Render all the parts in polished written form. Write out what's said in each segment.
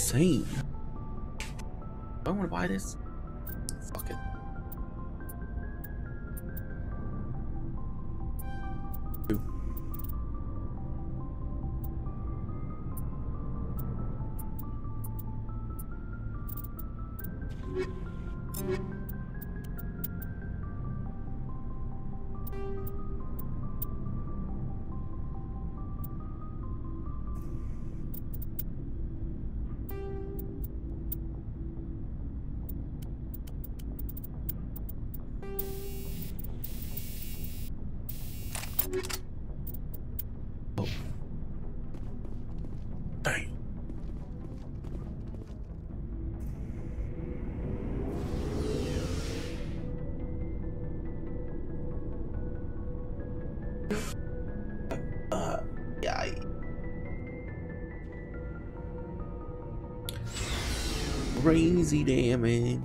insane. Do I want to buy this? Fuck it. Oh. Dang. Yeah. Crazy damage.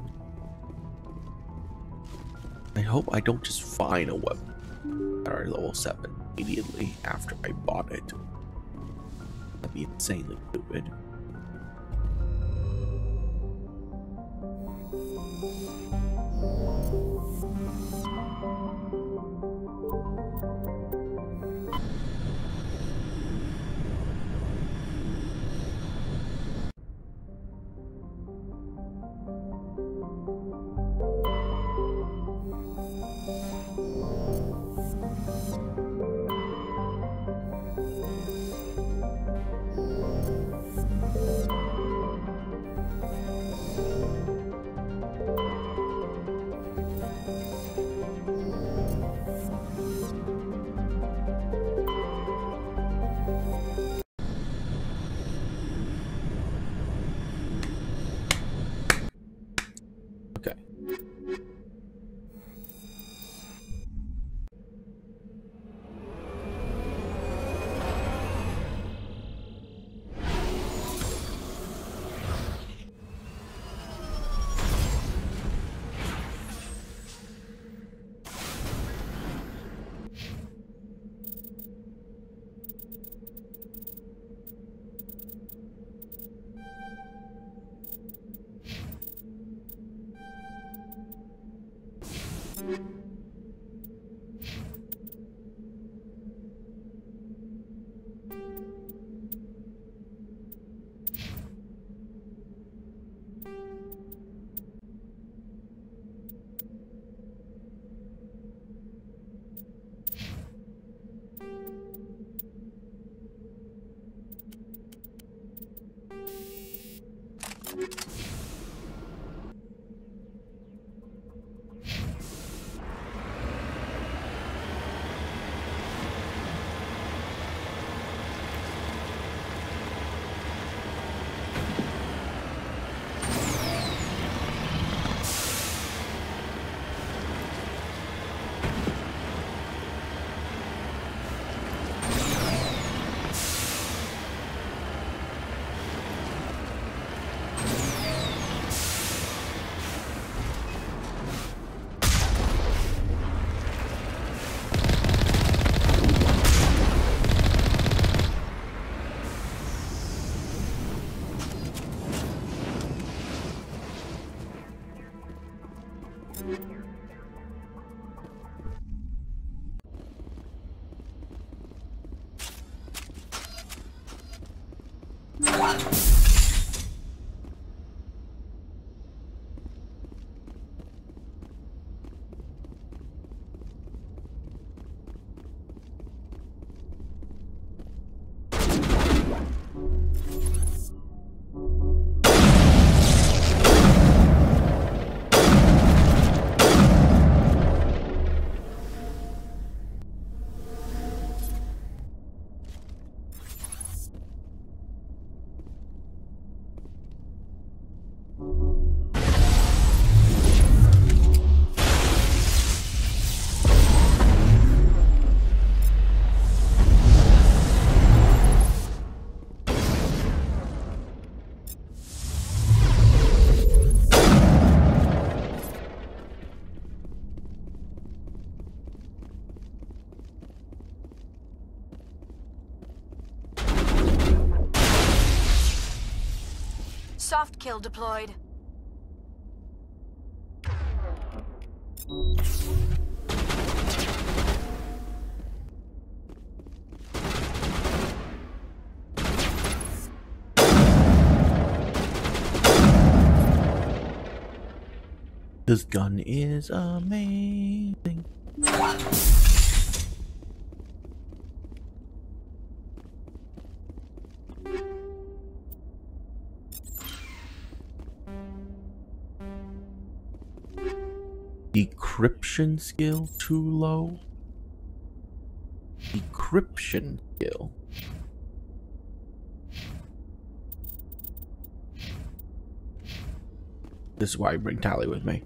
I hope I don't just find a weapon at our level 7 immediately after I bought it. That'd be insanely stupid. soft kill deployed. This gun is amazing. Decryption skill too low. Decryption skill. This is why I bring Tally with me.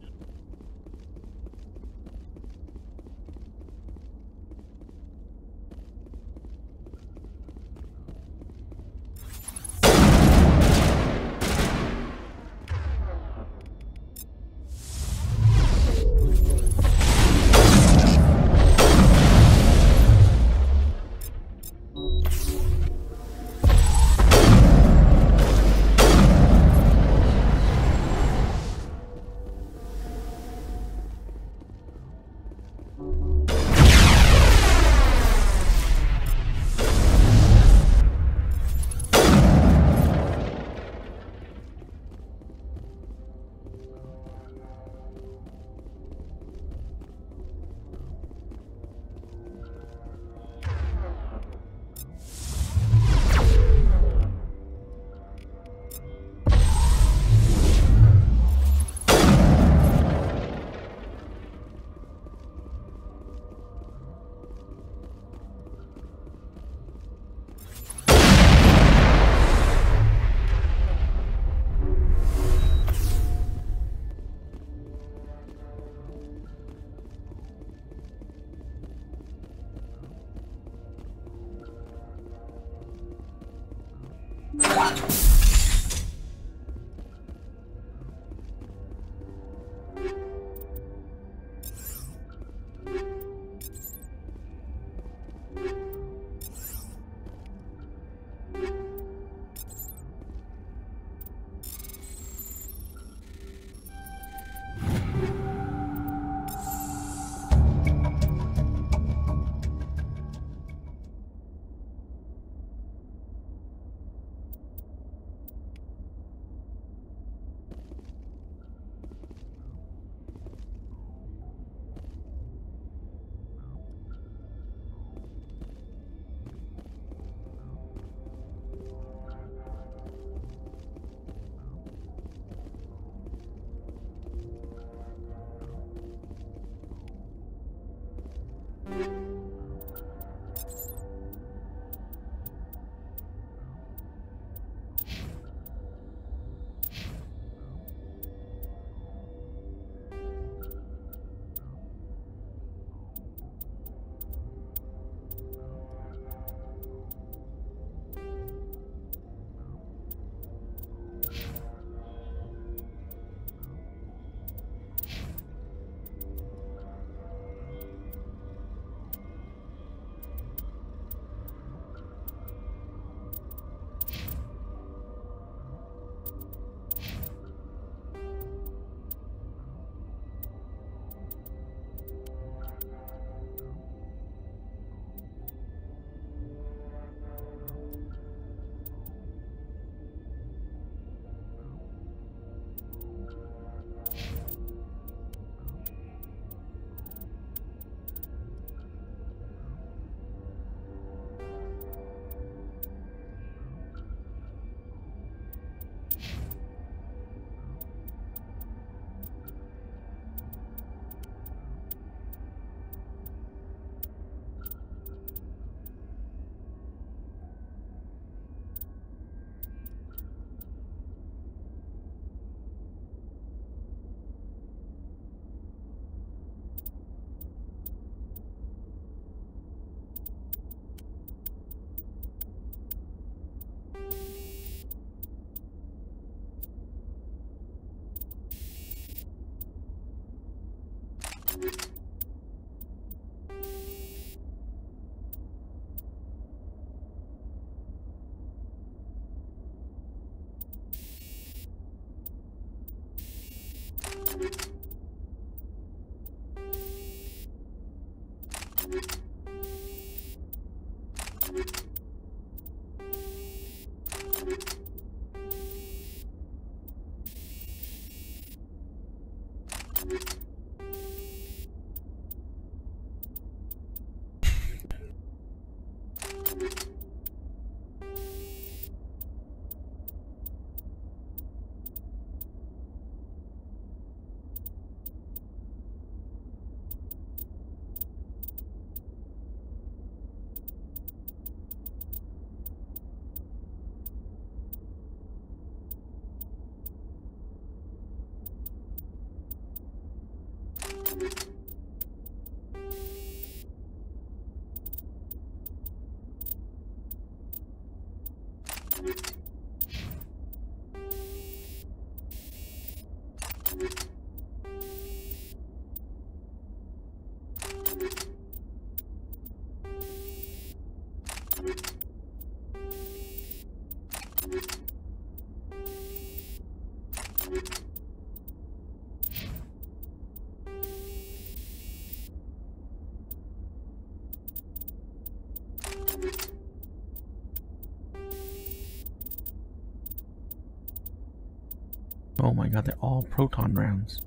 Oh my god, they're all proton rounds.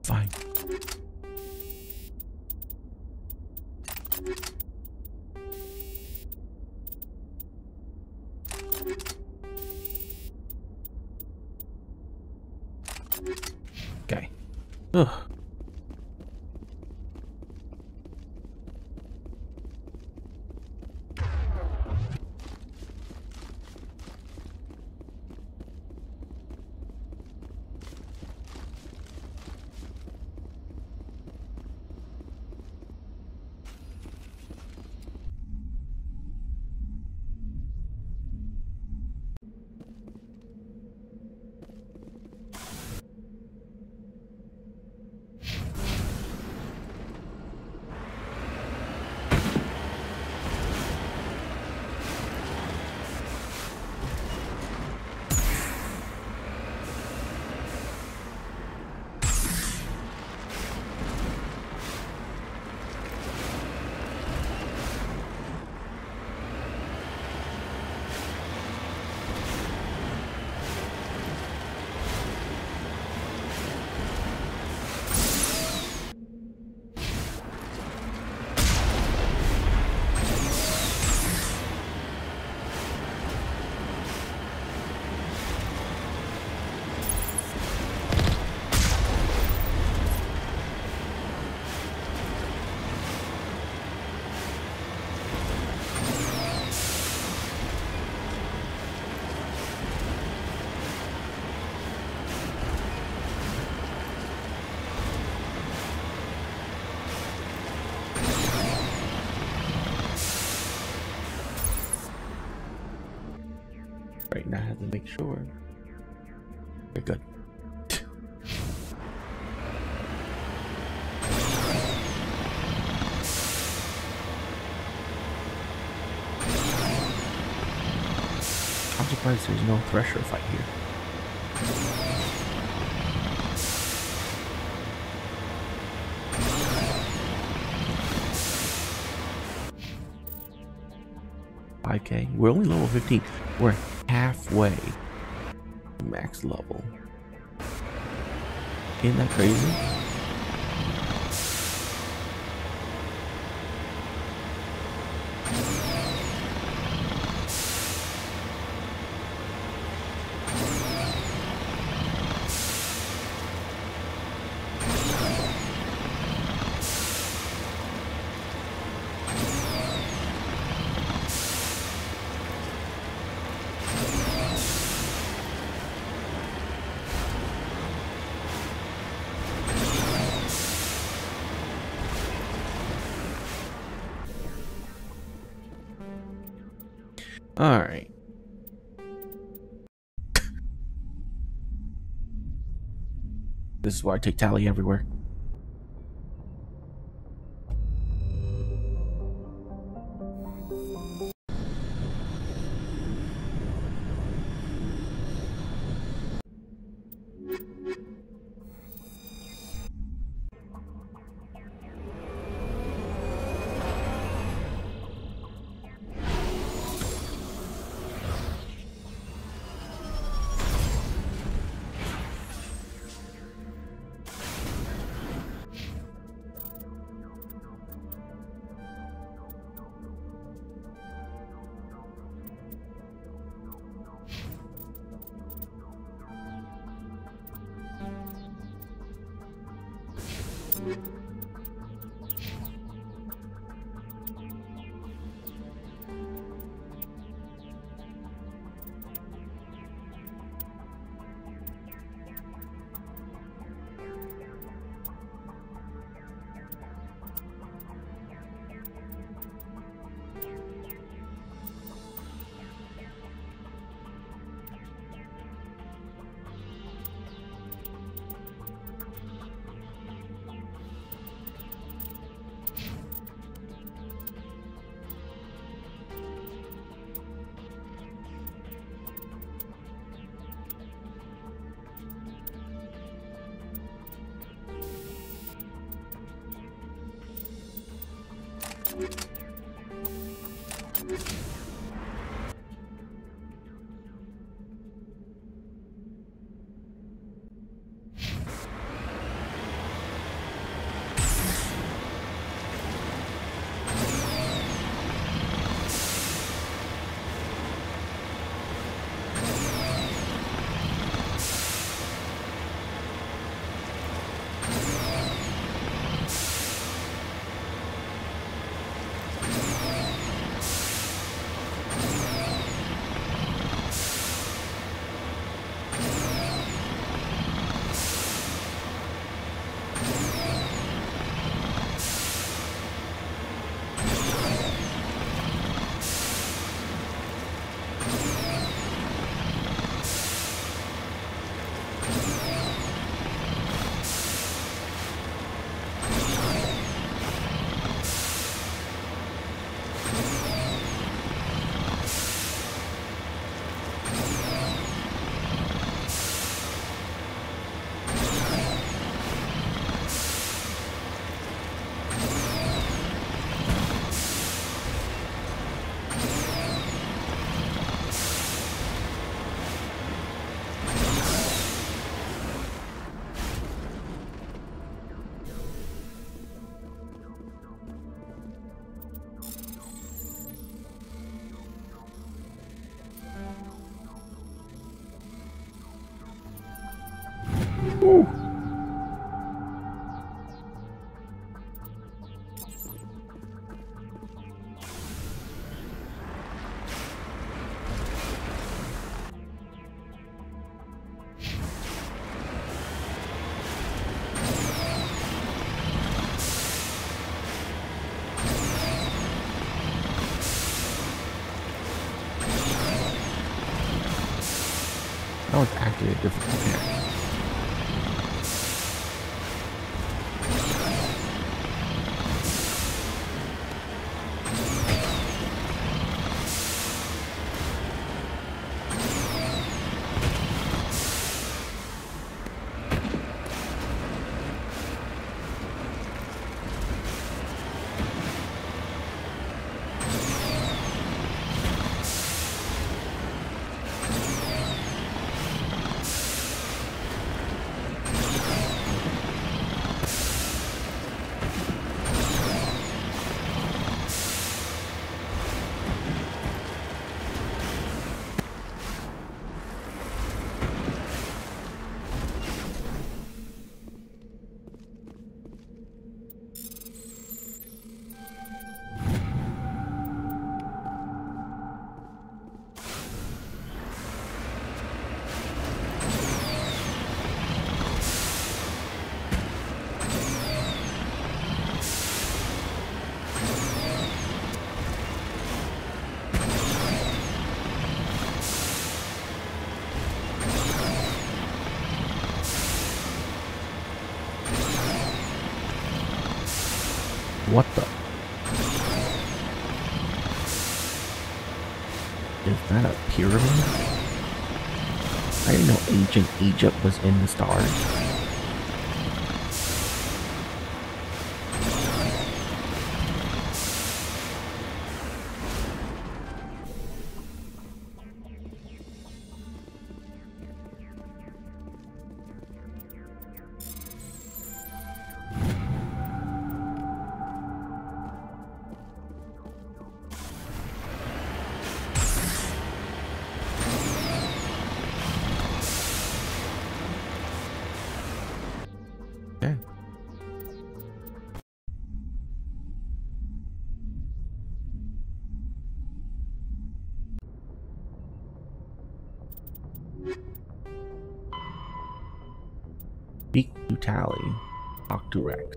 Fine. Okay. Ugh. Right now I have to make sure. We're good. I'm surprised there's no thresher fight here. $5K. We're only level 15. We're halfway to max level. Isn't that crazy? All right. This is why I take Tally everywhere. Ooh. That was actually a difficult hair. What the? Is that a pyramid? I didn't know ancient Egypt was in the stars. Okay. Speak to Tally. Talk to Rex.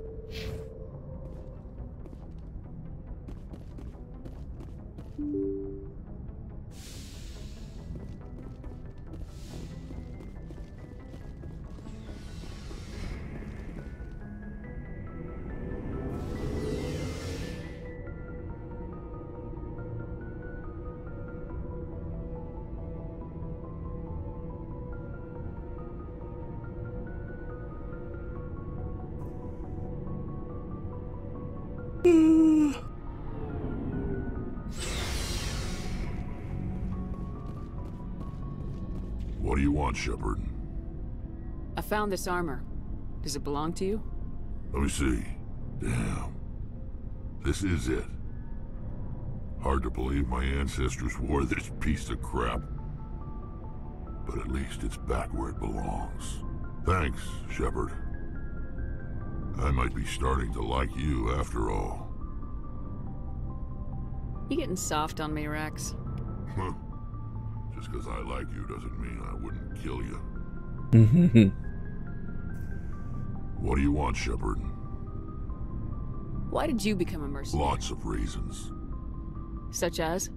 What do you want, Shepard? I found this armor. Does it belong to you? Let me see. Damn. This is it. Hard to believe my ancestors wore this piece of crap. But at least it's back where it belongs. Thanks, Shepard. I might be starting to like you after all. You getting soft on me, Rex? Just because I like you doesn't mean I wouldn't kill you. What do you want, Shepard? Why did you become a mercenary? Lots of reasons. Such as?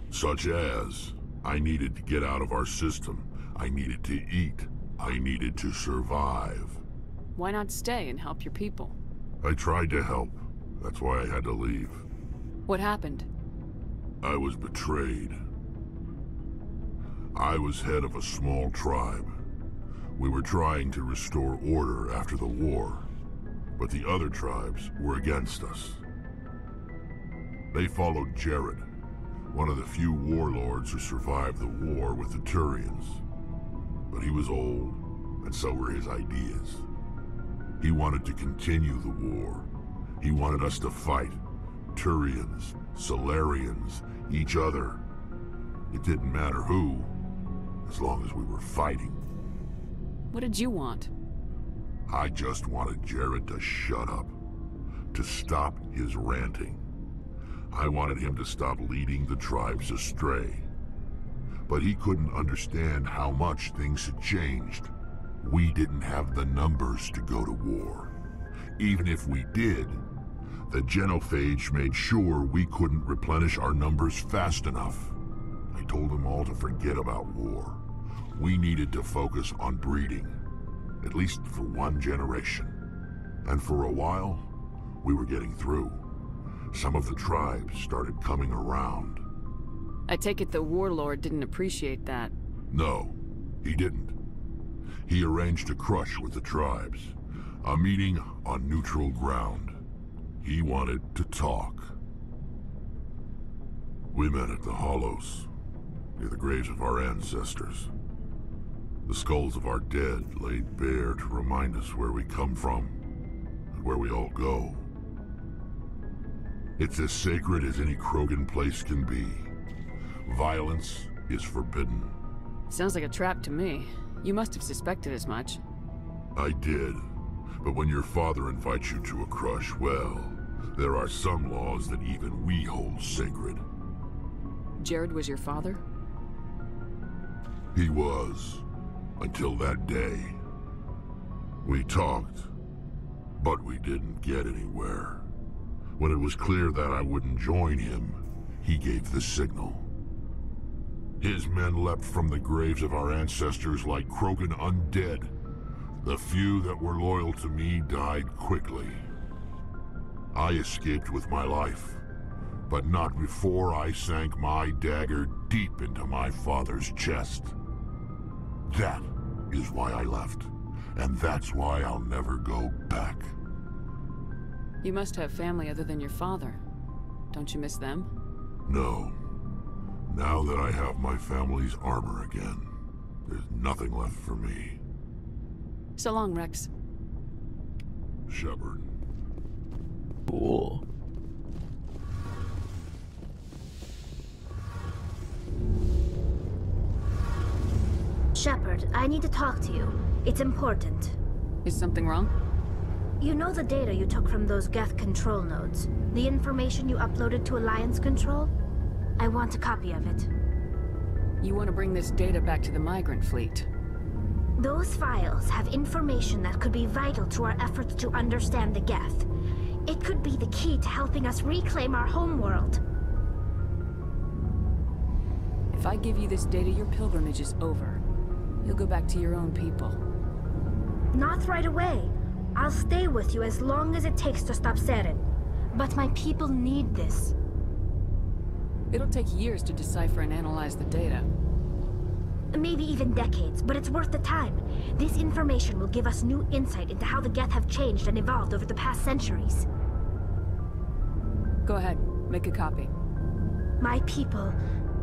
Such as, I needed to get out of our system. I needed to eat. I needed to survive. Why not stay and help your people? I tried to help. That's why I had to leave. What happened? I was betrayed. I was head of a small tribe. We were trying to restore order after the war, but the other tribes were against us. They followed Jared, one of the few warlords who survived the war with the Turians. But he was old, and so were his ideas. He wanted to continue the war. He wanted us to fight. Turians, Solarians, each other. It didn't matter who, as long as we were fighting. What did you want? I just wanted Jared to shut up, to stop his ranting. I wanted him to stop leading the tribes astray. But he couldn't understand how much things had changed. We didn't have the numbers to go to war. Even if we did, the genophage made sure we couldn't replenish our numbers fast enough. I told them all to forget about war. We needed to focus on breeding, at least for one generation. And for a while, we were getting through. Some of the tribes started coming around. I take it the warlord didn't appreciate that. No, he didn't. He arranged a crush with the tribes, a meeting on neutral ground. He wanted to talk. We met at the Hollows, near the graves of our ancestors. The skulls of our dead laid bare to remind us where we come from and where we all go. It's as sacred as any Krogan place can be. Violence is forbidden. Sounds like a trap to me. You must have suspected as much. I did. But when your father invites you to a crush, well, there are some laws that even we hold sacred. Jared was your father? He was. Until that day. We talked, but we didn't get anywhere. When it was clear that I wouldn't join him, he gave the signal. His men leapt from the graves of our ancestors like Krogan undead. The few that were loyal to me died quickly. I escaped with my life, but not before I sank my dagger deep into my father's chest. That is why I left, and that's why I'll never go back. You must have family other than your father. Don't you miss them? No. Now that I have my family's armor again, there's nothing left for me. So long, Rex. Shepard. Cool. Shepard, I need to talk to you. It's important. Is something wrong? You know the data you took from those Geth control nodes? The information you uploaded to Alliance Control? I want a copy of it. You want to bring this data back to the migrant fleet? Those files have information that could be vital to our efforts to understand the Geth. It could be the key to helping us reclaim our homeworld. If I give you this data, your pilgrimage is over. You'll go back to your own people. Not right away. I'll stay with you as long as it takes to stop Seren. But my people need this. It'll take years to decipher and analyze the data. Maybe even decades, but it's worth the time. This information will give us new insight into how the Geth have changed and evolved over the past centuries. Go ahead, make a copy. My people,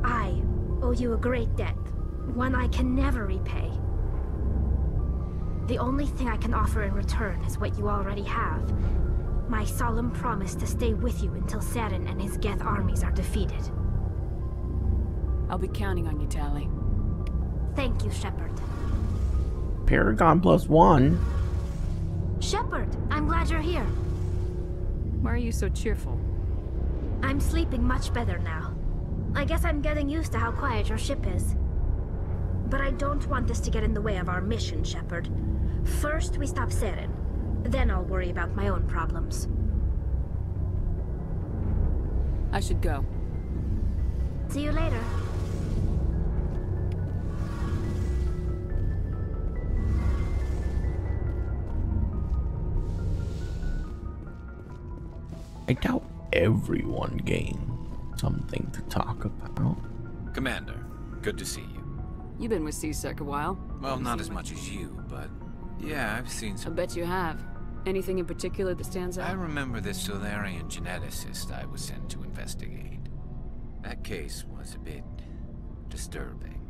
I owe you a great debt. One I can never repay. The only thing I can offer in return is what you already have. My solemn promise to stay with you until Saren and his Geth armies are defeated. I'll be counting on you, Tali. Thank you, Shepard. Paragon +1. Shepard, I'm glad you're here. Why are you so cheerful? I'm sleeping much better now. I guess I'm getting used to how quiet your ship is. But I don't want this to get in the way of our mission, Shepard. First, we stop Saren. Then I'll worry about my own problems. I should go. See you later. I doubt everyone gained something to talk about. Commander, good to see you. You've been with C-Sec a while. Well, not as much as you, but yeah, I've seen I some. bet you have. Anything in particular that stands I out? remember this Solarian geneticist I was sent to investigate. That case was a bit disturbing.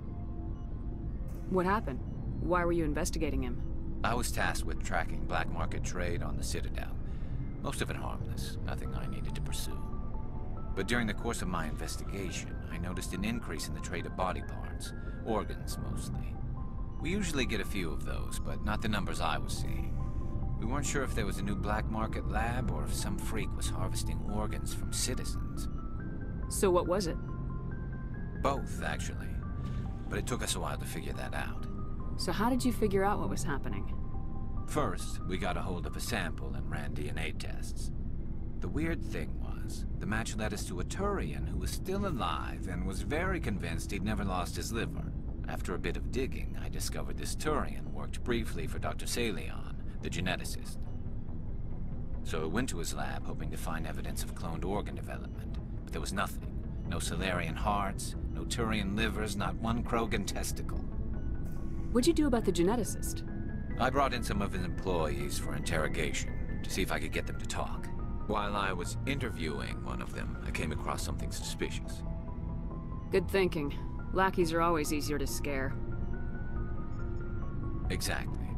What happened? Why were you investigating him? I was tasked with tracking black market trade on the Citadel. Most of it harmless, nothing I needed to pursue. But during the course of my investigation, I noticed an increase in the trade of body parts, organs mostly. We usually get a few of those, but not the numbers I was seeing. We weren't sure if there was a new black market lab or if some freak was harvesting organs from citizens. So what was it? Both, actually. But it took us a while to figure that out. So how did you figure out what was happening? First, we got a hold of a sample and ran DNA tests. The weird thing was, the match led us to a Turian who was still alive and was very convinced he'd never lost his liver. After a bit of digging, I discovered this Turian worked briefly for Dr. Salion, the geneticist. So I went to his lab hoping to find evidence of cloned organ development, but there was nothing. No Solarian hearts, no Turian livers, not one Krogan testicle. What'd you do about the geneticist? I brought in some of his employees for interrogation, to see if I could get them to talk. While I was interviewing one of them, I came across something suspicious. Good thinking. Lackeys are always easier to scare. Exactly.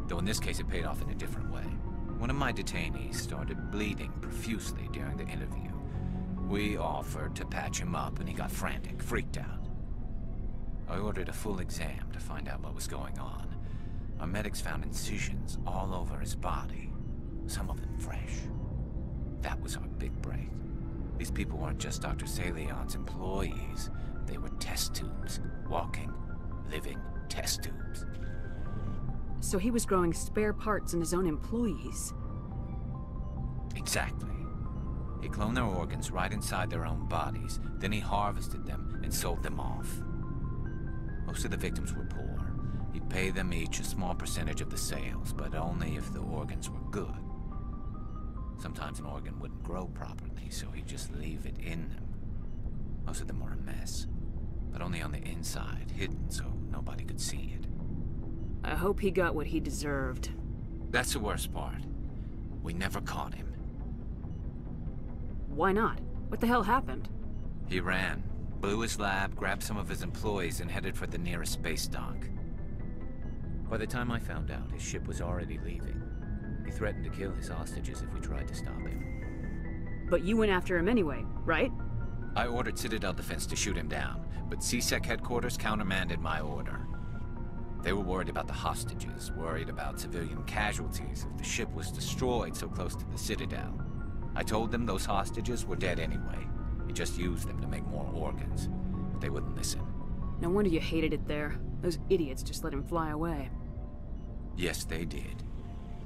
Though in this case it paid off in a different way. One of my detainees started bleeding profusely during the interview. We offered to patch him up and he got frantic, freaked out. I ordered a full exam to find out what was going on. Our medics found incisions all over his body, some of them fresh. That was our big break. These people weren't just Dr. Salion's employees. They were test tubes. Walking, living test tubes. So he was growing spare parts in his own employees. Exactly. He cloned their organs right inside their own bodies. Then he harvested them and sold them off. Most of the victims were poor. He'd pay them each a small percentage of the sales, but only if the organs were good. Sometimes an organ wouldn't grow properly, so he'd just leave it in them. Most of them were a mess, but only on the inside, hidden so nobody could see it. I hope he got what he deserved. That's the worst part. We never caught him. Why not? What the hell happened? He ran, blew his lab, grabbed some of his employees, and headed for the nearest space dock. By the time I found out, his ship was already leaving. He threatened to kill his hostages if we tried to stop him. But you went after him anyway, right? I ordered Citadel Defense to shoot him down, but C-Sec headquarters countermanded my order. They were worried about the hostages, worried about civilian casualties if the ship was destroyed so close to the Citadel. I told them those hostages were dead anyway. He just used them to make more organs, but they wouldn't listen. No wonder you hated it there. Those idiots just let him fly away. Yes, they did.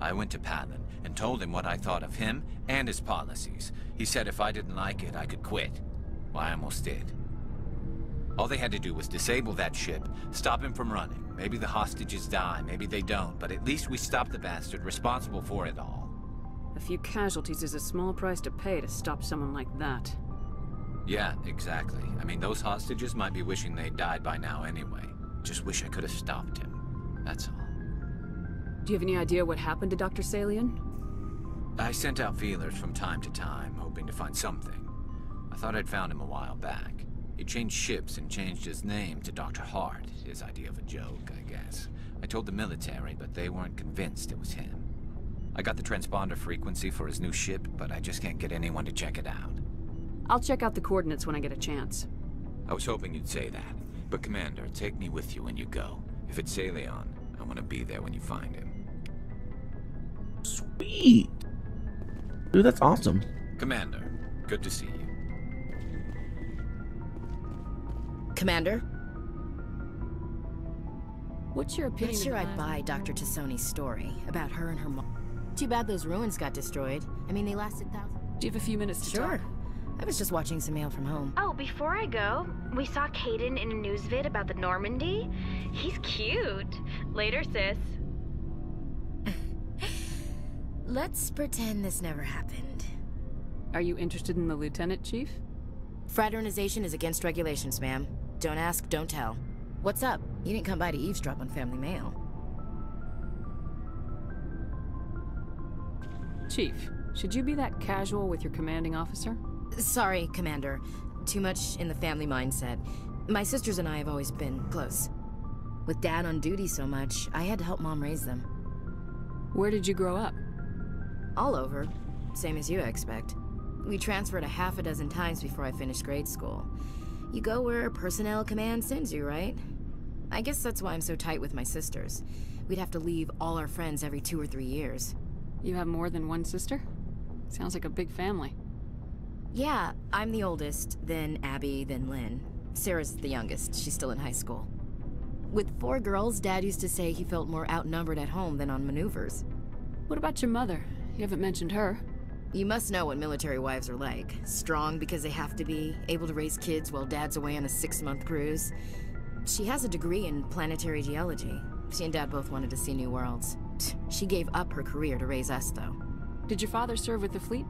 I went to Palin and told him what I thought of him and his policies. He said if I didn't like it, I could quit. Well, I almost did. All they had to do was disable that ship, stop him from running. Maybe the hostages die, maybe they don't, but at least we stopped the bastard responsible for it all. A few casualties is a small price to pay to stop someone like that. Yeah, exactly. I mean, those hostages might be wishing they'd died by now anyway. Just wish I could have stopped him. That's all. Do you have any idea what happened to Dr. Salion? I sent out feelers from time to time, hoping to find something. I thought I'd found him a while back. He changed ships and changed his name to Dr. Hart, his idea of a joke, I guess. I told the military, but they weren't convinced it was him. I got the transponder frequency for his new ship, but I just can't get anyone to check it out. I'll check out the coordinates when I get a chance. I was hoping you'd say that. But Commander, take me with you when you go. If it's Leon, I want to be there when you find him. Sweet. Dude, that's awesome. Commander, good to see you. Commander? What's your opinion? Not sure of I'd buy Dr. Tassoni's story about her and her mom. Too bad those ruins got destroyed. I mean, they lasted thousands. Do you have a few minutes to Sure. talk? I was just watching some mail from home. Oh, before I go, we saw Caden in a news vid about the Normandy. He's cute. Later, sis. Let's pretend this never happened. Are you interested in the lieutenant, Chief? Fraternization is against regulations, ma'am. Don't ask, don't tell. What's up? You didn't come by to eavesdrop on family mail. Chief, should you be that casual with your commanding officer? Sorry, Commander. Too much in the family mindset. My sisters and I have always been close. With Dad on duty so much, I had to help Mom raise them. Where did you grow up? All over. Same as you, I expect. We transferred a half a dozen times before I finished grade school. You go where personnel command sends you, right? I guess that's why I'm so tight with my sisters. We'd have to leave all our friends every 2 or 3 years. You have more than one sister? Sounds like a big family. Yeah, I'm the oldest, then Abby, then Lynn. Sarah's the youngest. She's still in high school. With 4 girls, Dad used to say he felt more outnumbered at home than on maneuvers. What about your mother? You haven't mentioned her. You must know what military wives are like. Strong because they have to be, able to raise kids while Dad's away on a 6-month cruise. She has a degree in planetary geology. She and Dad both wanted to see new worlds. She gave up her career to raise us, though. Did your father serve with the fleet?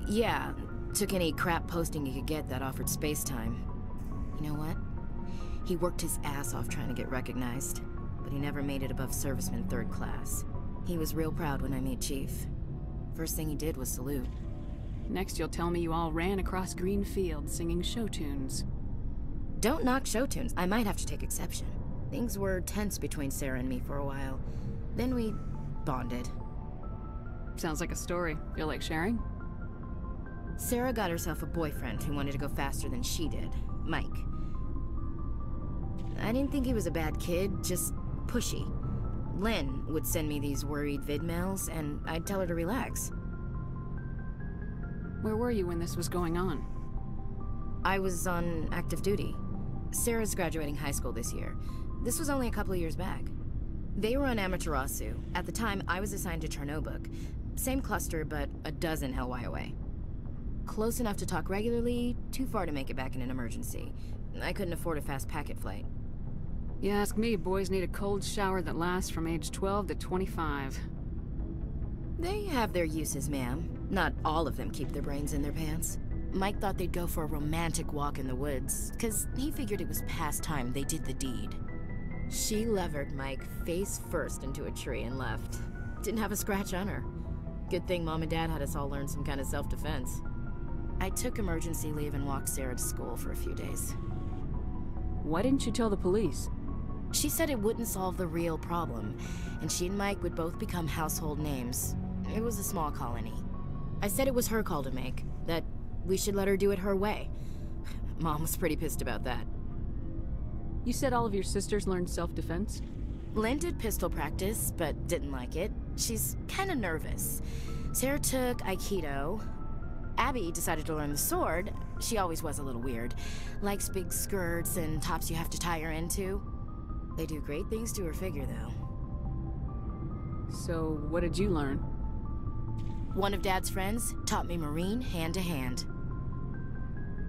Yeah, took any crap posting he could get that offered space time. You know what? He worked his ass off trying to get recognized, but he never made it above serviceman 3rd class. He was real proud when I made Chief. First thing he did was salute. Next you'll tell me you all ran across green fields singing show tunes. Don't knock show tunes. I might have to take exception. Things were tense between Sarah and me for a while. Then we bonded. Sounds like a story. Feel like sharing? Sarah got herself a boyfriend who wanted to go faster than she did, Mike. I didn't think he was a bad kid, just pushy. Lynn would send me these worried vid mails, and I'd tell her to relax. Where were you when this was going on? I was on active duty. Sarah's graduating high school this year. This was only a couple of years back. They were on Amaterasu. At the time, I was assigned to Chernobog. Same cluster, but a dozen LY away. Close enough to talk regularly, too far to make it back in an emergency. I couldn't afford a fast packet flight. You ask me, boys need a cold shower that lasts from age 12 to 25. They have their uses, ma'am. Not all of them keep their brains in their pants. Mike thought they'd go for a romantic walk in the woods, 'cause he figured it was past time they did the deed. She levered Mike face first into a tree and left. Didn't have a scratch on her. Good thing Mom and Dad had us all learn some kind of self-defense. I took emergency leave and walked Sarah to school for a few days. Why didn't you tell the police? She said it wouldn't solve the real problem, and she and Mike would both become household names. It was a small colony. I said it was her call to make, that we should let her do it her way. Mom was pretty pissed about that. You said all of your sisters learned self-defense? Lynn did pistol practice, but didn't like it. She's kind of nervous. Sarah took Aikido. Abby decided to learn the sword. She always was a little weird. Likes big skirts and tops you have to tie her into. They do great things to her figure, though. So, what did you learn? One of Dad's friends taught me Marine hand to hand.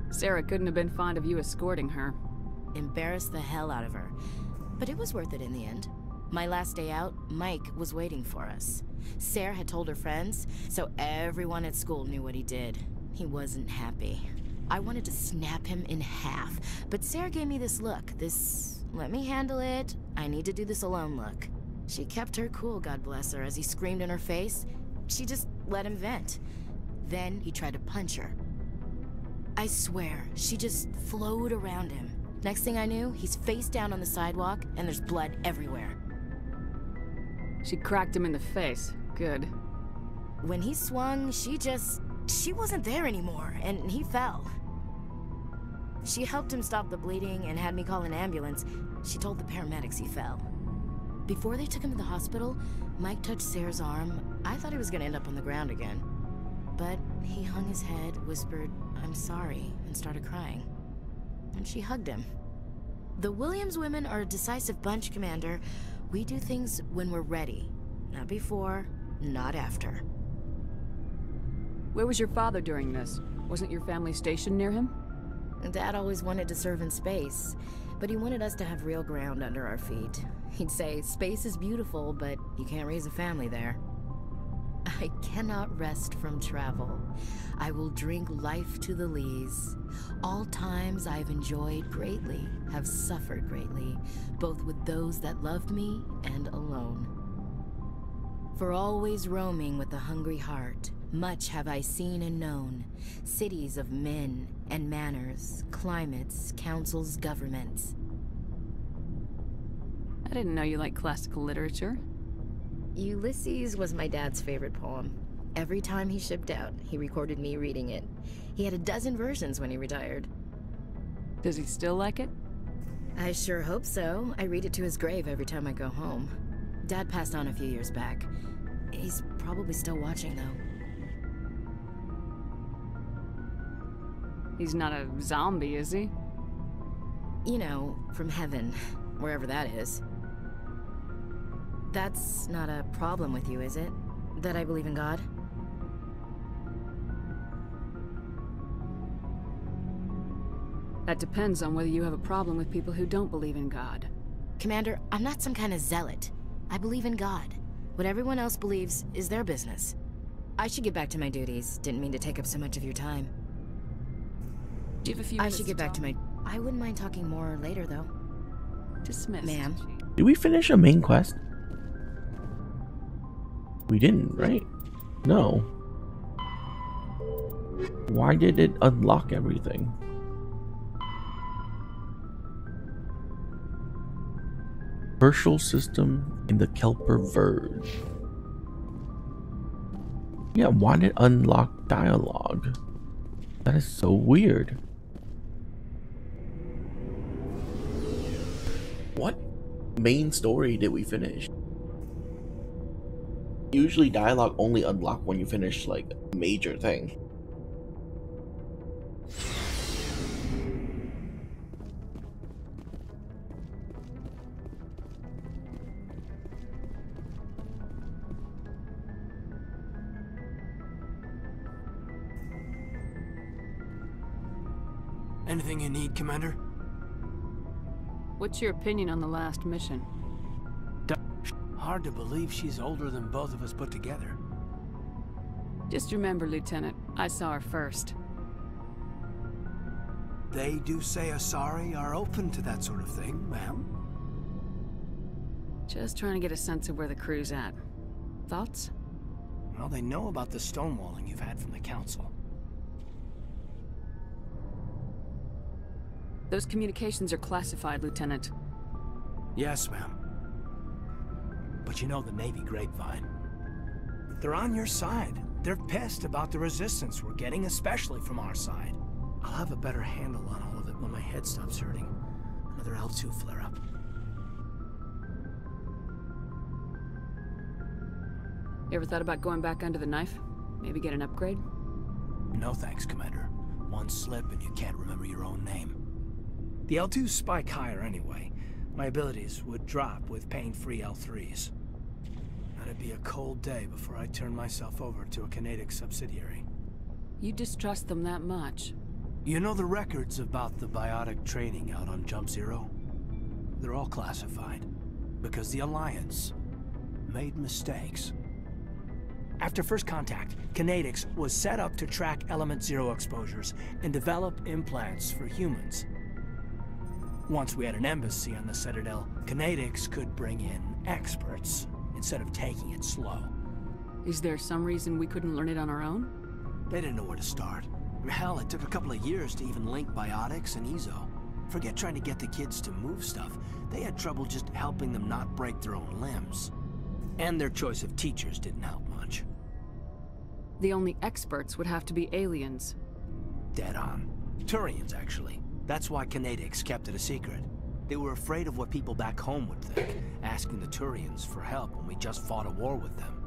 Sarah couldn't have been fond of you escorting her. Embarrassed the hell out of her. But it was worth it in the end. My last day out, Mike was waiting for us. Sarah had told her friends, so everyone at school knew what he did. He wasn't happy. I wanted to snap him in half, but Sarah gave me this look, this let me handle it, I need to do this alone look. She kept her cool, God bless her, as he screamed in her face. She just let him vent. Then he tried to punch her. I swear, she just flowed around him. Next thing I knew, he's face down on the sidewalk, and there's blood everywhere. She cracked him in the face. Good. When he swung, she wasn't there anymore, and he fell. She helped him stop the bleeding and had me call an ambulance. She told the paramedics he fell. Before they took him to the hospital, Mike touched Sarah's arm. I thought he was gonna end up on the ground again. But he hung his head, whispered, "I'm sorry," and started crying. And she hugged him. The Williams women are a decisive bunch, Commander. We do things when we're ready. Not before, not after. Where was your father during this? Wasn't your family stationed near him? Dad always wanted to serve in space, but he wanted us to have real ground under our feet. He'd say, space is beautiful, but you can't raise a family there. I cannot rest from travel. I will drink life to the lees. All times I've enjoyed greatly, have suffered greatly, both with those that loved me and alone. For always roaming with a hungry heart, much have I seen and known, cities of men and manners, climates, councils, governments. I didn't know you liked classical literature. Ulysses was my dad's favorite poem. Every time he shipped out, he recorded me reading it. He had a dozen versions when he retired. Does he still like it? I sure hope so. I read it to his grave every time I go home. Dad passed on a few years back. He's probably still watching, though. He's not a zombie, is he? You know, from heaven, wherever that is. That's not a problem with you, is it? That I believe in God? That depends on whether you have a problem with people who don't believe in God. Commander, I'm not some kind of zealot. I believe in God. What everyone else believes is their business. I should get back to my duties. Didn't mean to take up so much of your time. Do you have a few I minutes should get back to my... I wouldn't mind talking more later, though. Dismissed. Ma'am. Did we finish a main quest? We didn't, right? No. Why did it unlock everything? Herschel system in the Kelper Verge. Yeah, why did it unlock dialogue? That is so weird. What main story did we finish? Usually dialogue only unlock when you finish like a major thing. Anything you need, Commander? What's your opinion on the last mission? Hard to believe she's older than both of us put together. Just remember, Lieutenant, I saw her first. They do say Asari are open to that sort of thing, ma'am. Just trying to get a sense of where the crew's at. Thoughts? Well, they know about the stonewalling you've had from the Council. Those communications are classified, Lieutenant. Yes, ma'am. But you know the Navy grapevine. They're on your side. They're pissed about the resistance we're getting, especially from our side. I'll have a better handle on all of it when my head stops hurting. Another L2 flare-up. You ever thought about going back under the knife? Maybe get an upgrade? No thanks, Commander. One slip and you can't remember your own name. The L2s spike higher anyway. My abilities would drop with pain-free L3s. That'd be a cold day before I turn myself over to a Canadic subsidiary. You distrust them that much? You know the records about the biotic training out on Jump Zero? They're all classified, because the Alliance made mistakes. After first contact, Canadics was set up to track Element Zero exposures and develop implants for humans. Once we had an embassy on the Citadel, Canadics could bring in experts instead of taking it slow. Is there some reason we couldn't learn it on our own? They didn't know where to start. Hell, it took a couple of years to even link biotics and Ezo. Forget trying to get the kids to move stuff. They had trouble just helping them not break their own limbs. And their choice of teachers didn't help much. The only experts would have to be aliens. Dead on. Turians, actually. That's why Canadics kept it a secret. They were afraid of what people back home would think, asking the Turians for help when we just fought a war with them.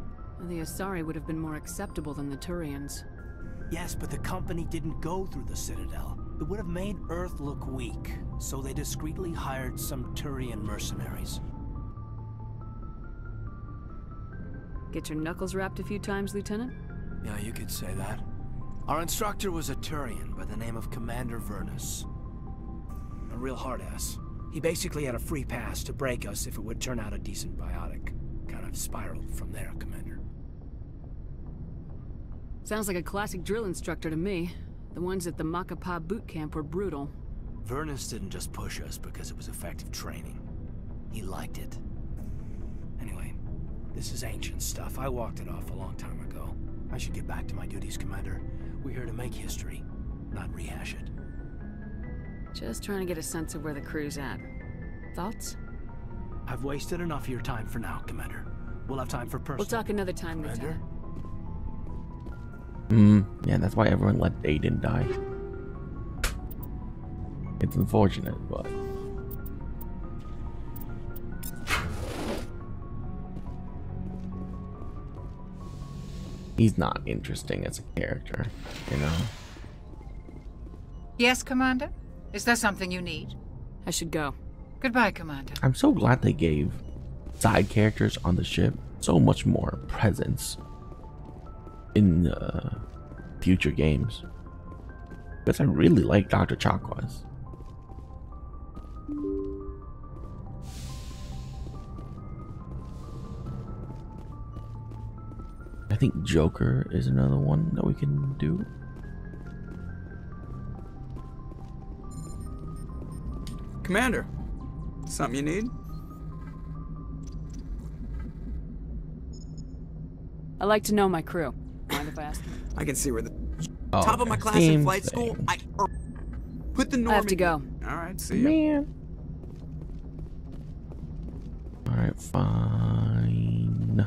The Asari would have been more acceptable than the Turians. Yes, but the company didn't go through the Citadel. It would have made Earth look weak, so they discreetly hired some Turian mercenaries. Get your knuckles rapped a few times, Lieutenant? Yeah, you could say that. Our instructor was a Turian by the name of Commander Vernus. A real hard-ass. He basically had a free pass to break us if it would turn out a decent biotic. Kind of spiraled from there, Commander. Sounds like a classic drill instructor to me. The ones at the Macapa boot camp were brutal. Vernus didn't just push us because it was effective training. He liked it. Anyway, this is ancient stuff. I walked it off a long time ago. I should get back to my duties, Commander. We're here to make history, not rehash it. Just trying to get a sense of where the crew's at. Thoughts? I've wasted enough of your time for now, Commander. We'll have time for personal... We'll talk another time, Commander. Lieutenant. Yeah, that's why everyone let Aiden die. It's unfortunate, but... he's not interesting as a character, you know? Yes, Commander? Is there something you need? I should go. Goodbye, Commander. I'm so glad they gave side characters on the ship so much more presence in future games. Because I really like Dr. Chakwas. I think Joker is another one that we can do. Commander, something you need? I like to know my crew. Mind if I ask you? I can see where the top of my class in flight school. I put the norm. I have to go. All right, see ya. Man. All right, fine.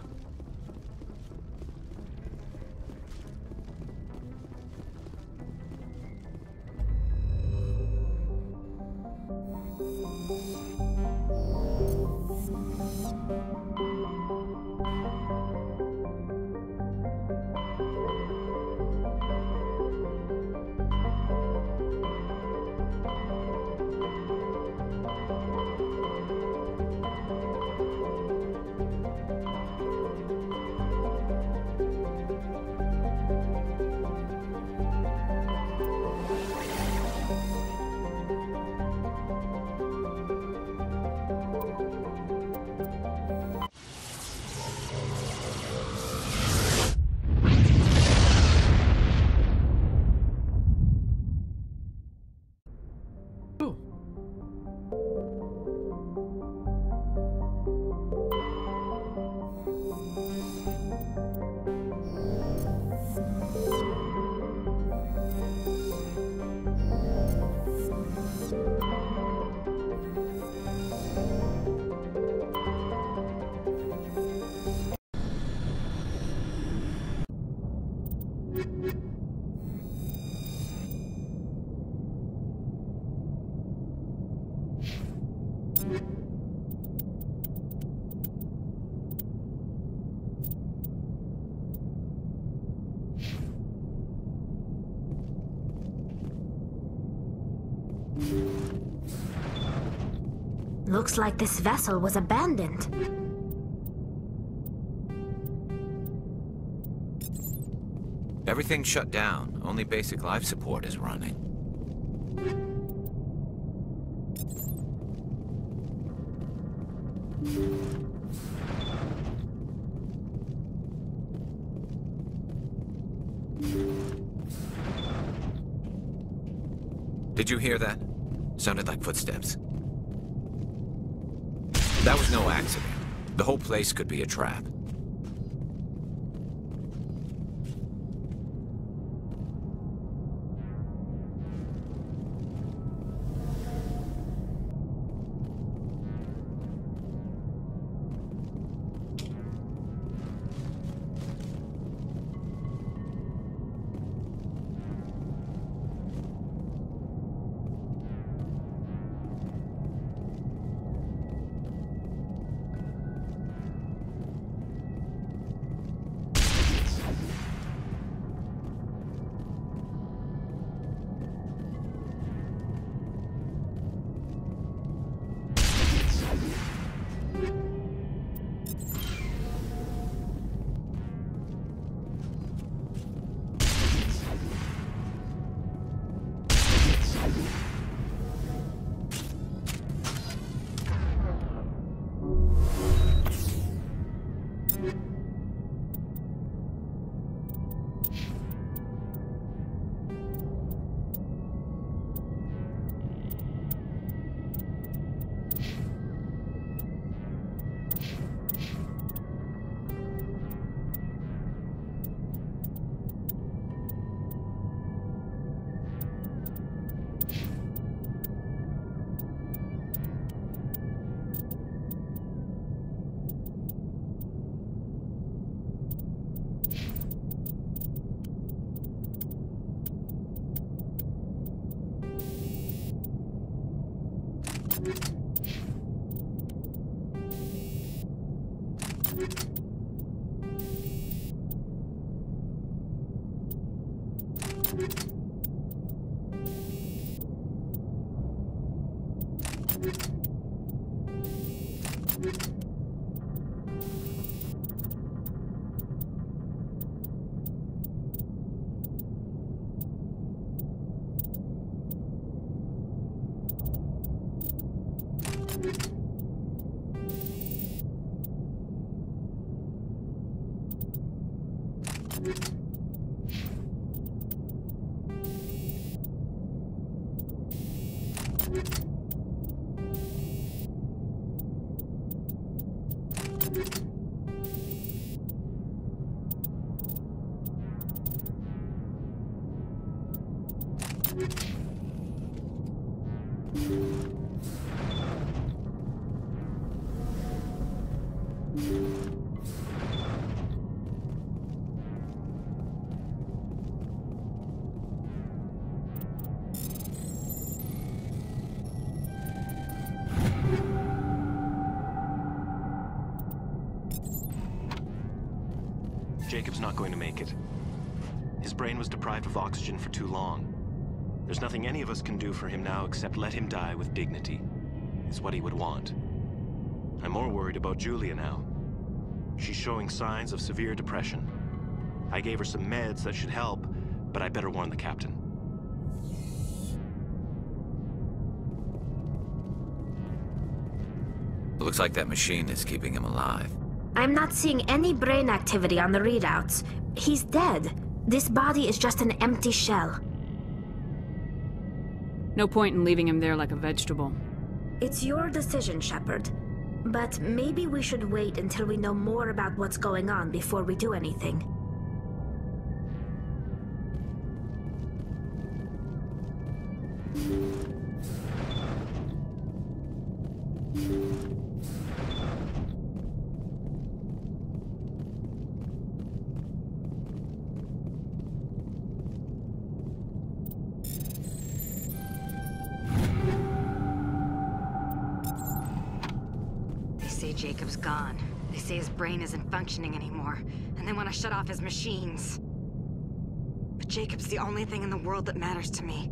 Looks like this vessel was abandoned. Everything's shut down. Only basic life support is running. Did you hear that? Sounded like footsteps. That was no accident. The whole place could be a trap. Jacob's not going to make it. His brain was deprived of oxygen for too long. There's nothing any of us can do for him now except let him die with dignity. It's what he would want. I'm more worried about Julia now. She's showing signs of severe depression. I gave her some meds that should help, but I better warn the captain. Looks like that machine is keeping him alive. I'm not seeing any brain activity on the readouts. He's dead. This body is just an empty shell. No point in leaving him there like a vegetable. It's your decision, Shepard. But maybe we should wait until we know more about what's going on before we do anything. Jacob's gone. They say his brain isn't functioning anymore, and they want to shut off his machines. But Jacob's the only thing in the world that matters to me.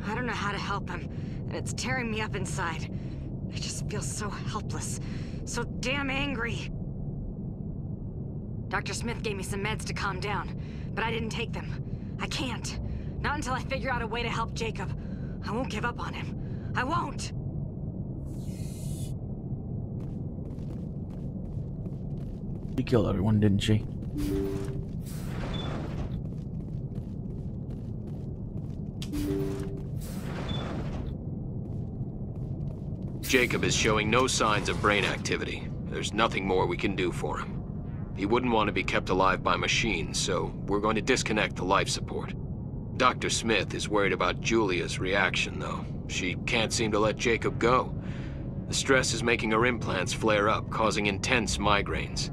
I don't know how to help him, and it's tearing me up inside. I just feel so helpless, so damn angry. Dr. Smith gave me some meds to calm down, but I didn't take them. I can't. Not until I figure out a way to help Jacob. I won't give up on him. I won't! She killed everyone, didn't she? Jacob is showing no signs of brain activity. There's nothing more we can do for him. He wouldn't want to be kept alive by machines, so we're going to disconnect the life support. Dr. Smith is worried about Julia's reaction, though. She can't seem to let Jacob go. The stress is making her implants flare up, causing intense migraines.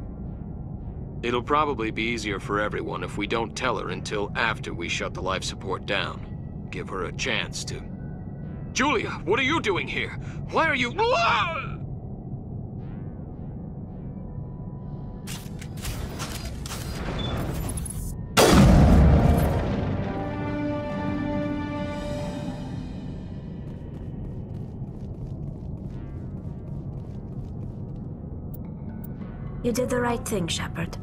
It'll probably be easier for everyone if we don't tell her until after we shut the life support down. Give her a chance to... Julia, what are you doing here? Why are you... You did the right thing, Shepard.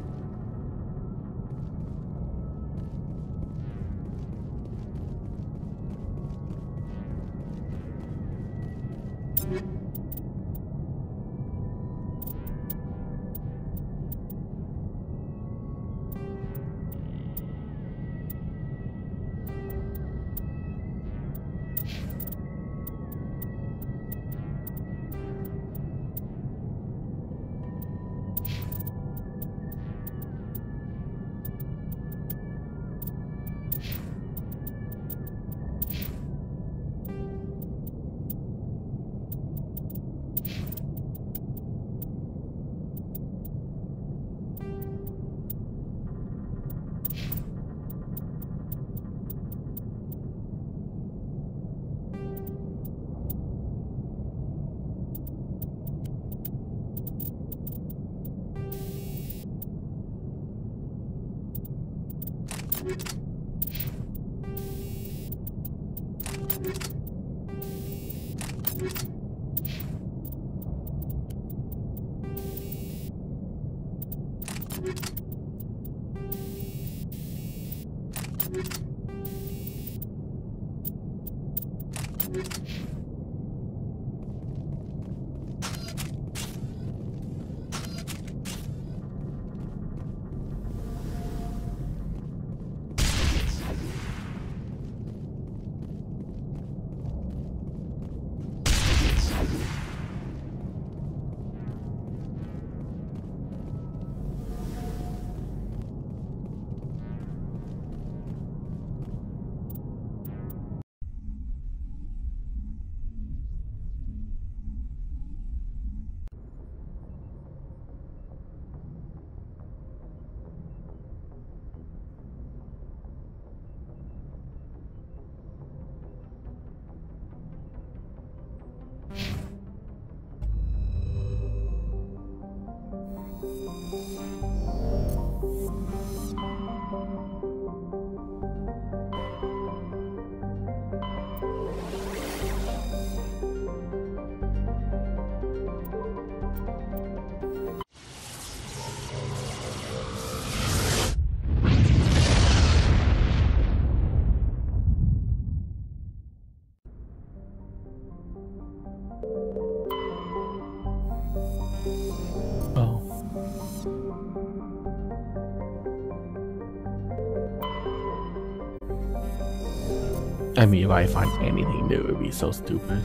I mean, if I find anything new, it'd be so stupid.